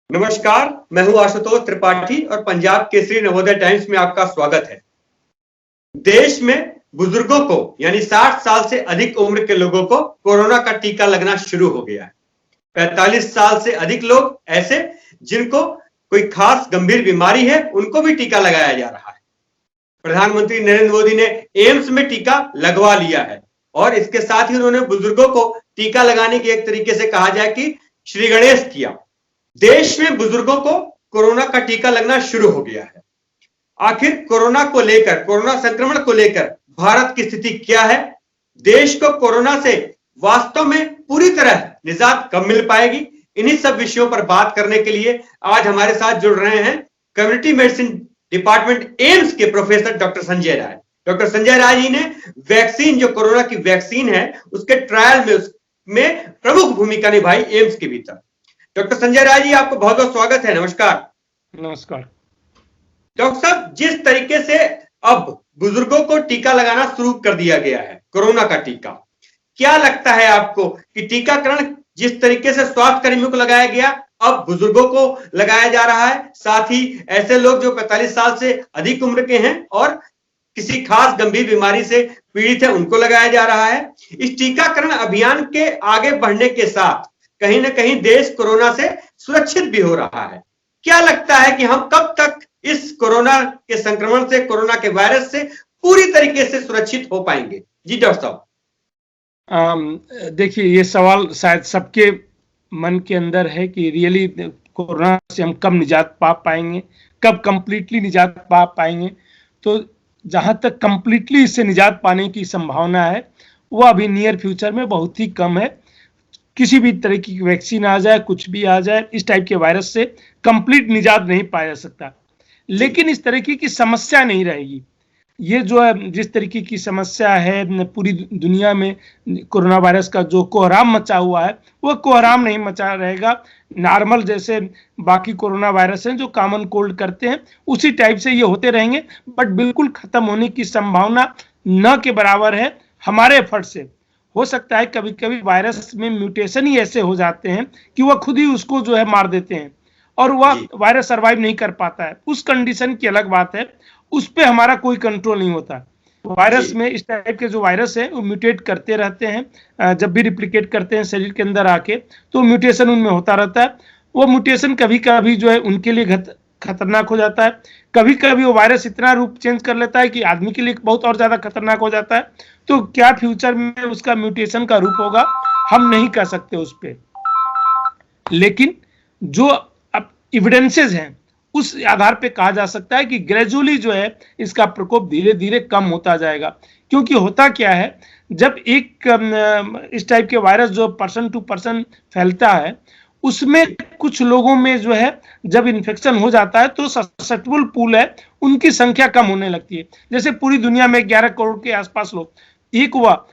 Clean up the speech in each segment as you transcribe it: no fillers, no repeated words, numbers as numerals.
नमस्कार, मैं हूं आशुतोष त्रिपाठी और पंजाब केसरी नवोदय टाइम्स में आपका स्वागत है। देश में बुजुर्गों को यानी 60 साल से अधिक उम्र के लोगों को कोरोना का टीका लगना शुरू हो गया है। 45 साल से अधिक लोग ऐसे जिनको कोई खास गंभीर बीमारी है, उनको भी टीका लगाया जा रहा है। प्रधानमंत्री नरेंद्र मोदी ने एम्स में टीका लगवा लिया है और इसके साथ ही उन्होंने बुजुर्गों को टीका लगाने की एक तरीके से कहा जाए कि श्री गणेश किया। देश में बुजुर्गों को कोरोना का टीका लगना शुरू हो गया है। आखिर कोरोना को लेकर, कोरोना संक्रमण को लेकर भारत की स्थिति क्या है? देश को कोरोना से वास्तव में पूरी तरह निजात कब मिल पाएगी? इन्हीं सब विषयों पर बात करने के लिए आज हमारे साथ जुड़ रहे हैं कम्युनिटी मेडिसिन डिपार्टमेंट एम्स के professor doctor Sanjay Rai. Doctor Sanjay Rai ji ने वैक्सीन, जो कोरोना की वैक्सीन है, उसके ट्रायल में प्रमुख भूमिका निभाई एम्स के भीतर। डॉक्टर संजय राय जी, आपको बहुत बहुत स्वागत है। नमस्कार। नमस्कार डॉक्टर साहब, जिस तरीके से अब बुजुर्गों को टीका लगाना शुरू कर दिया गया है, कोरोना का टीका, क्या लगता है आपको कि टीकाकरण जिस तरीके से स्वास्थ्य कर्मियों को लगाया गया, अब बुजुर्गों को लगाया जा रहा है, साथ ही ऐसे लोग जो 45 साल से अधिक उम्र के हैं और किसी खास गंभीर बीमारी से पीड़ित है, उनको लगाया जा रहा है। इस टीकाकरण अभियान के आगे बढ़ने के साथ कहीं ना कहीं देश कोरोना से सुरक्षित भी हो रहा है। क्या लगता है कि हम कब तक इस कोरोना के संक्रमण से, कोरोना के वायरस से पूरी तरीके से सुरक्षित हो पाएंगे? जी डॉक्टर साहब। देखिए, ये सवाल शायद सबके मन के अंदर है कि रियली कोरोना से हम कब निजात पा पाएंगे, कब कंप्लीटली निजात पा पाएंगे। तो जहां तक कंप्लीटली इससे निजात पाने की संभावना है, वो अभी नियर फ्यूचर में बहुत ही कम है। किसी भी तरह की वैक्सीन आ जाए, कुछ भी आ जाए, इस टाइप के वायरस से कंप्लीट निजात नहीं पाया जा सकता, लेकिन इस तरीके की समस्या नहीं रहेगी। ये जो है, जिस तरीके की समस्या है पूरी दुनिया में कोरोना वायरस का जो कोहराम मचा हुआ है, वो कोहराम नहीं मचा रहेगा। नॉर्मल जैसे बाकी कोरोना वायरस हैं जो कॉमन कोल्ड करते हैं, उसी टाइप से ये होते रहेंगे, बट बिल्कुल खत्म होने की संभावना न के बराबर है हमारे एफर्ट से। हो सकता है कभी कभी वायरस में म्यूटेशन ही ऐसे हो जाते हैं कि वह खुद ही उसको जो है मार देते हैं और वह वायरस सर्वाइव नहीं कर पाता है। उस कंडीशन की अलग बात है, उस पे हमारा कोई कंट्रोल नहीं होता। वायरस में इस टाइप के जो वायरस है वो म्यूटेट करते रहते हैं, जब भी रिप्लिकेट करते हैं शरीर के अंदर आके, तो म्यूटेशन उनमें होता रहता है। वो म्यूटेशन कभी कभी जो है उनके लिए खतरनाक हो जाता है। कभी कभी वो वायरस इतना रूप चेंज कर लेता है कि आदमी के लिए बहुत और ज्यादा खतरनाक हो जाता है। तो क्या फ्यूचर में उसका म्यूटेशन का रूप होगा, हम नहीं कह सकते उस पे, लेकिन जो अब एविडेंसेस हैं उस आधार पे कहा जा सकता है कि ग्रेजुअली जो है इसका प्रकोप धीरे धीरे कम होता जाएगा। क्योंकि होता क्या है, जब एक इस टाइप के वायरस जो पर्सन टू पर्सन फैलता है, उसमें कुछ लोगों में जो है जब इन्फेक्शन हो जाता है तो ससेप्टेबल पूल है, उनकी संख्या कम होने लगती है। जैसे पूरी दुनिया में 11 करोड़ के आसपास लोग, एक हुआ,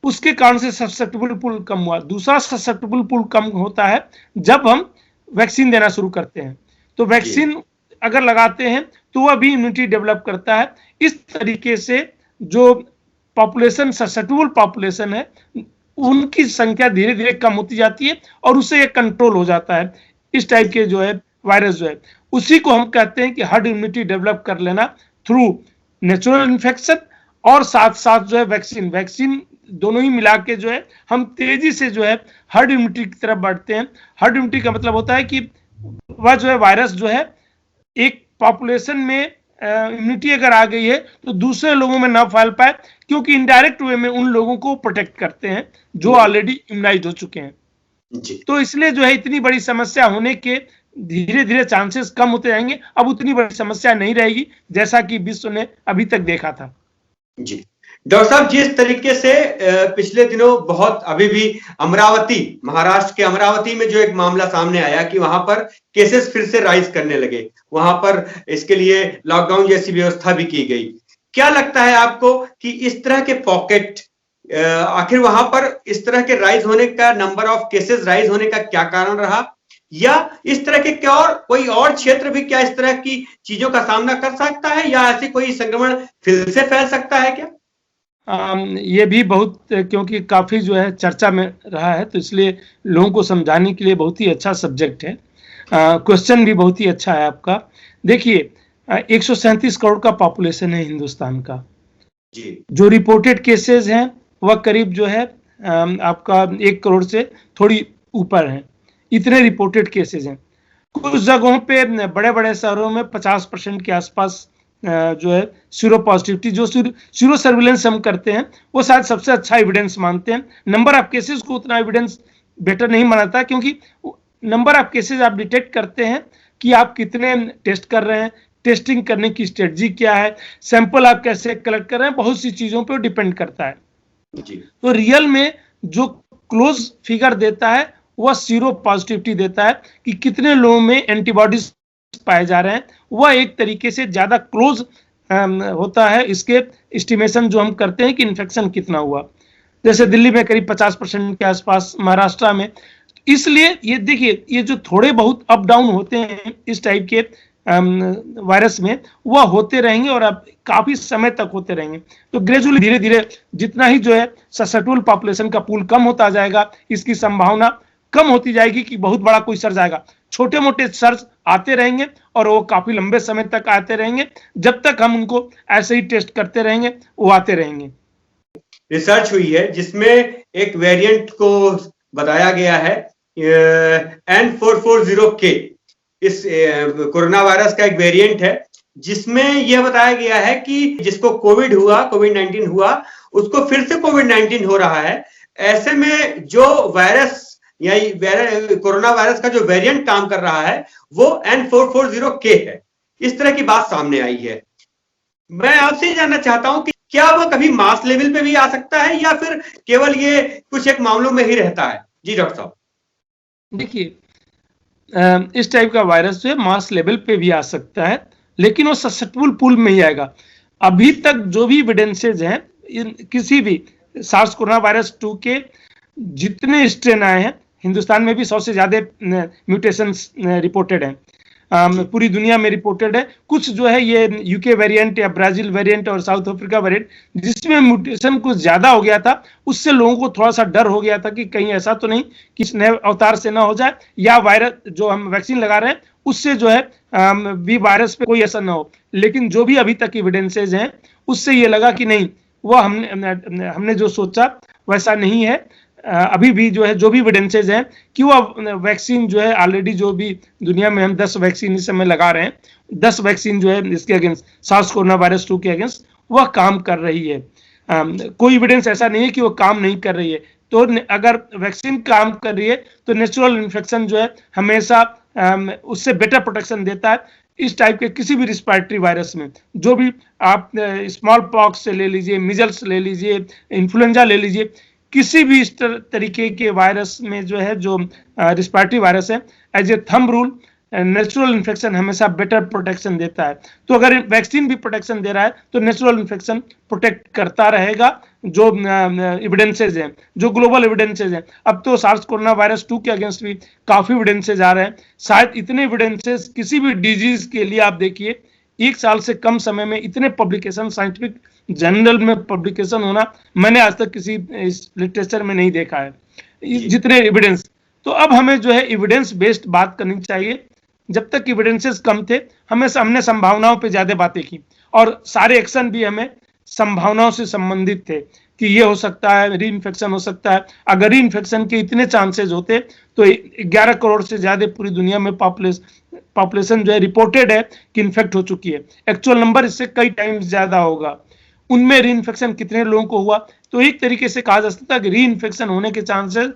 उसके कारण से ससेप्टेबल पूल कम हुआ। दूसरा ससेप्टेबल पूल कम होता है जब हम वैक्सीन देना शुरू करते हैं। तो वैक्सीन अगर लगाते हैं तो वह भी इम्यूनिटी डेवलप करता है। इस तरीके से जो पॉपुलेशन, ससेप्टेबल पॉपुलेशन है, उनकी संख्या धीरे धीरे कम होती जाती है और उससे एक कंट्रोल हो जाता है। इस टाइप के जो है वायरस जो है, उसी को हम कहते हैं कि हर्ड इम्यूनिटी डेवलप कर लेना थ्रू नेचुरल इन्फेक्शन और साथ साथ जो है वैक्सीन दोनों ही मिला के जो है हम तेजी से जो है हर्ड इम्यूनिटी की तरफ बढ़ते हैं। हर्ड इम्यूनिटी का मतलब होता है कि वह जो है वायरस जो है एक पॉपुलेशन में इम्यूनिटी अगर आ गई है तो दूसरे लोगों में ना फैल पाए, क्योंकि इनडायरेक्ट वे में उन लोगों को प्रोटेक्ट करते हैं जो ऑलरेडी इम्यूनाइज्ड हो चुके हैं। तो इसलिए जो है इतनी बड़ी समस्या होने के धीरे धीरे चांसेस कम होते जाएंगे। अब उतनी बड़ी समस्या नहीं रहेगी जैसा कि विश्व ने अभी तक देखा था। जी डॉक्टर साहब, जिस तरीके से पिछले दिनों बहुत, अभी भी अमरावती, महाराष्ट्र के अमरावती में जो एक मामला सामने आया कि वहां पर केसेस फिर से राइज करने लगे, वहां पर इसके लिए लॉकडाउन जैसी व्यवस्था भी की गई। क्या लगता है आपको कि इस तरह के पॉकेट, आखिर वहां पर इस तरह के राइज होने का, नंबर ऑफ केसेस राइज होने का क्या कारण रहा, या इस तरह के क्या और कोई और क्षेत्र भी क्या इस तरह की चीजों का सामना कर सकता है, या ऐसे कोई संक्रमण फिर से फैल सकता है क्या? ये भी बहुत, क्योंकि काफी जो है चर्चा में रहा है, तो इसलिए लोगों को समझाने के लिए बहुत ही अच्छा सब्जेक्ट है। क्वेश्चन भी बहुत ही अच्छा है आपका। देखिए 137 करोड़ का पॉपुलेशन है हिंदुस्तान का जी। जो रिपोर्टेड केसेस हैं वह करीब जो है आपका 1 करोड़ से थोड़ी ऊपर है, इतने रिपोर्टेड केसेस हैं। कुछ जगहों पे बड़े बड़े शहरों में 50% के आसपास जो है सीरो पॉजिटिविटी, जो सीरो सर्विलेंस हम करते हैं वो शायद सबसे अच्छा एविडेंस मानते हैं। नंबर ऑफ केसेस को उतना एविडेंस बेटर नहीं मानता, क्योंकि नंबर ऑफ केसेस आप डिटेक्ट करते हैं कि आप कितने टेस्ट कर रहे हैं, टेस्टिंग करने की स्ट्रेटजी क्या है, सैंपल आप कैसे कलेक्ट कर रहे हैं, बहुत सी चीजों पे डिपेंड करता है। जी। तो रियल में जो क्लोज फिगर देता है वह सीरो पॉजिटिविटी देता है कि कितने लोगों में एंटीबॉडीज पाए जा रहे हैं, वह एक तरीके से ज्यादा क्लोज होता है इसके एस्टिमेशन जो हम करते हैं कि इन्फेक्शन कितना हुआ। जैसे दिल्ली में करीब 50% के आसपास, महाराष्ट्र में। इसलिए ये देखिए, ये जो थोड़े बहुत अप डाउन होते हैं इस टाइप के वायरस में, वह होते रहेंगे और अब काफी समय तक होते रहेंगे। तो ग्रेजुअली धीरे धीरे जितना ही जो है ससेप्टेबल पॉपुलेशन का पूल कम होता जाएगा, इसकी संभावना कम होती जाएगी कि बहुत बड़ा कोई सर्ज आएगा। छोटे मोटे सर्ज आते रहेंगे और वो काफी लंबे समय तक आते रहेंगे, जब तक हम उनको ऐसे ही टेस्ट करते रहेंगे वो आते रहेंगे। रिसर्च हुई है जिसमें एक वेरिएंट को बताया गया है N440K, इस कोरोना वायरस का एक वेरिएंट है जिसमें यह बताया गया है कि जिसको कोविड 19 हुआ, उसको फिर से कोविड-19 हो रहा है। ऐसे में जो वायरस या कोरोना वायरस का जो वेरिएंट काम कर रहा है वो N440K है। इस तरह की बात सामने आई है। मैं आपसे जानना चाहता हूं कि क्या वह कभी मास लेवल पे भी आ सकता है या फिर केवल ये कुछ एक मामलों में ही रहता है? जी डॉक्टर साहब। देखिए इस टाइप का वायरस जो है मास लेवल पे भी आ सकता है, लेकिन वो ससेप्टेबल पूल में ही आएगा। अभी तक जो भी एविडेंसेज हैं किसी भी सार्स कोरोना वायरस 2 के जितने स्ट्रेन आए हैं, हिंदुस्तान में भी 100 से ज्यादा म्यूटेशंस रिपोर्टेड हैं, पूरी दुनिया में रिपोर्टेड है। कुछ जो है ये यूके वेरिएंट या ब्राजील वेरिएंट और साउथ अफ्रीका वेरिएंट जिसमें म्यूटेशन कुछ ज्यादा हो गया था, उससे लोगों को थोड़ा सा डर हो गया था कि कहीं ऐसा तो नहीं कि नए अवतार से ना हो जाए, या वायरस जो हम वैक्सीन लगा रहे हैं उससे जो है भी वायरस पे कोई असर ना हो। लेकिन जो भी अभी तक एविडेंसेज हैं उससे ये लगा कि नहीं, वह हमने जो सोचा वैसा नहीं है। अभी भी जो है जो भी एविडेंसेज हैं कि वह वैक्सीन जो है ऑलरेडी जो भी दुनिया में हम 10 वैक्सीन इस समय लगा रहे हैं, 10 वैक्सीन जो है इसके अगेंस्ट सार्स कोरोना वायरस 2 के अगेंस्ट वह काम कर रही है। कोई एविडेंस ऐसा नहीं है कि वो काम नहीं कर रही है। तो अगर वैक्सीन काम कर रही है तो नेचुरल इन्फेक्शन जो है हमेशा उससे बेटर प्रोटेक्शन देता है। इस टाइप के किसी भी रिस्पिरेटरी वायरस में, जो भी आप स्मॉल पॉक्स से ले लीजिए, मिजल्स ले लीजिए, इन्फ्लुएंजा ले लीजिए, किसी भी इस तरीके के वायरस में जो है जो रिस्पिरेटरी वायरस है, as a thumb rule natural infection हमेशा बेटर प्रोटेक्शन देता है। तो अगर वैक्सीन भी प्रोटेक्शन दे रहा है तो नेचुरल इन्फेक्शन प्रोटेक्ट करता रहेगा। जो एविडेंसेज हैं, जो ग्लोबल एविडेंसेज हैं, अब तो सार्स कोरोना वायरस 2 के अगेंस्ट भी काफी एविडेंसेज आ रहे हैं। शायद इतने एविडेंसेज किसी भी डिजीज के लिए आप देखिए 1 साल से कम समय में इतने पब्लिकेशन साइंटिफिक जर्नल में पब्लिकेशन होना मैंने आज तक किसी लिटरेचर में नहीं देखा है जितने एविडेंस। तो अब हमें जो है एविडेंस बेस्ड बात करनी चाहिए। जब तक एविडेंसेस कम थे हमने संभावनाओं पे ज्यादा बातें की और सारे एक्शन भी हमें संभावनाओं से संबंधित थे कि ये हो सकता है, री इन्फेक्शन हो सकता है। अगर री इन्फेक्शन के इतने चांसेस होते तो 11 करोड़ से ज्यादा पूरी दुनिया में पॉपुलेशन जो है रिपोर्टेड है कि इन्फेक्ट हो चुकी है। एक्चुअल नंबर इससे कई टाइम्स ज्यादा होगा। उनमें री इन्फेक्शन कितने लोगों को हुआ, तो एक तरीके से कहा जा सकता है कि री इन्फेक्शन होने के चांसेस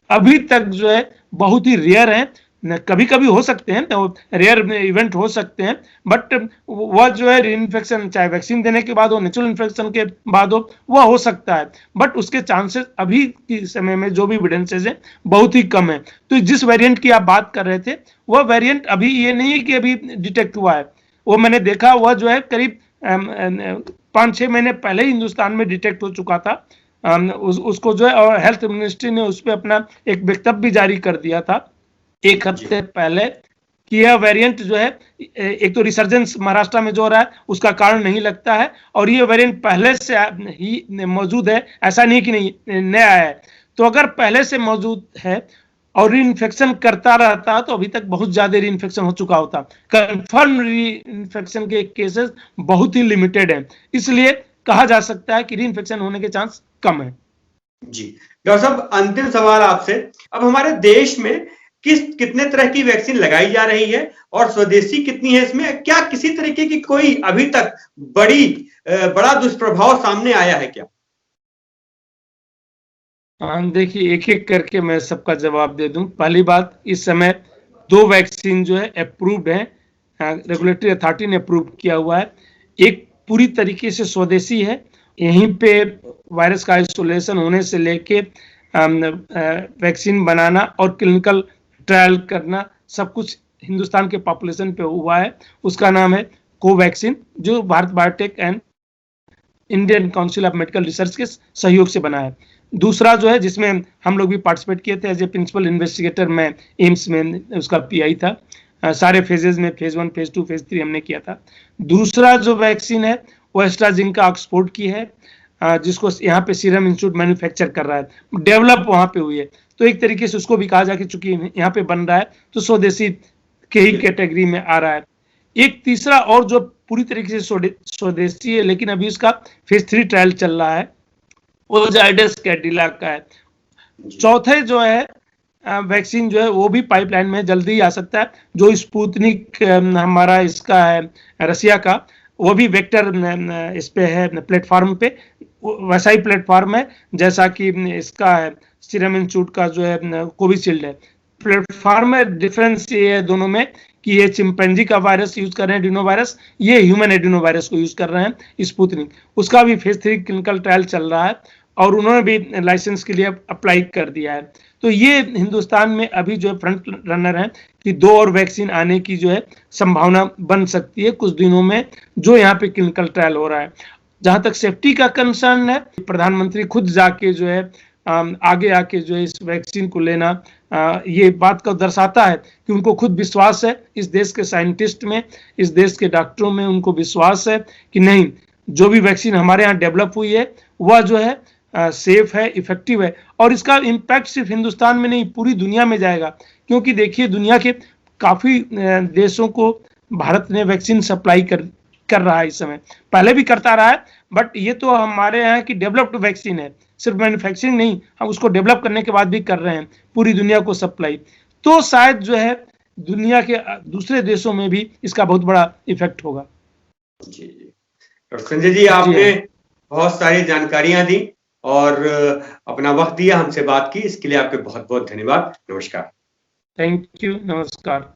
अभी तक जो है बहुत ही रेयर है। कभी कभी हो सकते हैं, तो रेयर इवेंट हो सकते हैं, बट वह जो है री इन्फेक्शन चाहे वैक्सीन देने के बाद हो, नेचुरल इन्फेक्शन के बाद हो, वह हो सकता है। बट उसके चांसेस अभी के समय में जो भी एविडेंसेस हैं बहुत ही कम है। तो जिस वेरिएंट की आप बात कर रहे थे वह वेरिएंट अभी ये नहीं है कि अभी डिटेक्ट हुआ है, वो मैंने देखा वह जो है करीब 5-6 महीने पहले ही हिंदुस्तान में डिटेक्ट हो चुका था। उसको जो है और हेल्थ मिनिस्ट्री ने उस पर अपना एक वक्तव्य भी जारी कर दिया था 1 हफ्ते पहले कि यह वेरिएंट जो है एक तो रिसर्जेंस महाराष्ट्र में जो हो रहा है उसका कारण नहीं लगता है, और ये वेरिएंट पहले से ही मौजूद है, ऐसा नहीं कि नहीं नया है। तो अगर पहले से मौजूद है और री इन्फेक्शन करता रहता तो अभी तक बहुत ज्यादा री इन्फेक्शन हो चुका होता। कंफर्म री इन्फेक्शन के केसेस बहुत ही लिमिटेड हैं, इसलिए कहा जा सकता है कि री इन्फेक्शन होने के चांस कम है। जी डॉक्टर साहब, अंतिम सवाल आपसे, अब हमारे देश में कितने तरह की वैक्सीन लगाई जा रही है और स्वदेशी कितनी है, इसमें क्या किसी तरीके की कोई अभी तक बड़ा दुष्प्रभाव सामने आया है क्या? देखिए, एक एक करके मैं सबका जवाब दे दूं। पहली बात, इस समय 2 वैक्सीन जो है अप्रूव्ड है, रेगुलेटरी अथॉरिटी ने अप्रूव किया हुआ है। एक पूरी तरीके से स्वदेशी है, यहीं पे वायरस का आइसोलेशन होने से लेके वैक्सीन बनाना और क्लिनिकल ट्रायल करना सब कुछ हिंदुस्तान के पॉपुलेशन पे हुआ है। उसका नाम है कोवैक्सीन, जो Bharat biotech and Indian council of medical research के सहयोग से बना है। दूसरा जो है, जिसमें हम लोग भी पार्टिसिपेट किए थे एज ए प्रिंसिपल इन्वेस्टिगेटर, मैं एम्स में उसका पीआई था। सारे फेजेस में फेज 1, फेज 2, फेज 3 हमने किया था। दूसरा जो वैक्सीन है वो एस्ट्राजेनेका ऑक्सफोर्ड की है, जिसको यहाँ पे सीरम इंस्टीट्यूट मैन्युफैक्चर कर रहा है, डेवलप वहाँ पे हुई है। तो एक तरीके से उसको भी कहा जाए कि चूंकि यहाँ पे बन रहा है तो स्वदेशी के ही कैटेगरी में आ रहा है। एक तीसरा और जो पूरी तरीके से स्वदेशी है लेकिन अभी उसका फेज 3 ट्रायल चल रहा है, वो जायडस कैडिला का है। चौथे जो है वैक्सीन जो है वो भी पाइपलाइन में जल्दी ही आ सकता है, जो स्पुतनिक हमारा इसका है रसिया का, वो भी वेक्टर इस पे है प्लेटफॉर्म पे, वैसा ही प्लेटफॉर्म है जैसा कि इसका है सीरम इंस्टीट्यूट का जो है कोविशील्ड है। प्लेटफॉर्म में डिफरेंस ये है दोनों में कि ये चिंपैंजी का वायरस यूज कर रहे हैं एडिनो वायरस, ये ह्यूमन एडिनो वायरस को यूज कर रहे हैं स्पुतनिक। उसका भी फेज 3 क्लिनिकल ट्रायल चल रहा है और उन्होंने भी लाइसेंस के लिए अप्लाई कर दिया है। तो ये हिंदुस्तान में अभी जो है फ्रंट रनर है कि 2 और वैक्सीन आने की जो है संभावना बन सकती है कुछ दिनों में, जो यहाँ पे क्लिनिकल ट्रायल हो रहा है। जहां तक सेफ्टी का कंसर्न है, प्रधानमंत्री खुद जाके जो है आगे आके जो है इस वैक्सीन को लेना, ये बात को दर्शाता है कि उनको खुद विश्वास है इस देश के साइंटिस्ट में, इस देश के डॉक्टरों में, उनको विश्वास है कि नहीं, जो भी वैक्सीन हमारे यहाँ डेवलप हुई है वह जो है सेफ है, इफेक्टिव है, और इसका इम्पैक्ट सिर्फ हिंदुस्तान में नहीं पूरी दुनिया में जाएगा। क्योंकि देखिए, दुनिया के काफी देशों को भारत ने वैक्सीन सप्लाई कर रहा है इस समय, पहले भी करता रहा है, बट ये तो हमारे यहाँ की डेवलप्ड वैक्सीन है, सिर्फ मैन्युफैक्चरिंग नहीं, हम उसको डेवलप करने के बाद भी कर रहे हैं पूरी दुनिया को सप्लाई। तो शायद जो है दुनिया के दूसरे देशों में भी इसका बहुत बड़ा इफेक्ट होगा। जी डॉक्टर संजय जी, आपने बहुत सारी जानकारियां दी और अपना वक्त दिया, हमसे बात की, इसके लिए आपके बहुत बहुत धन्यवाद। नमस्कार। थैंक यू, नमस्कार।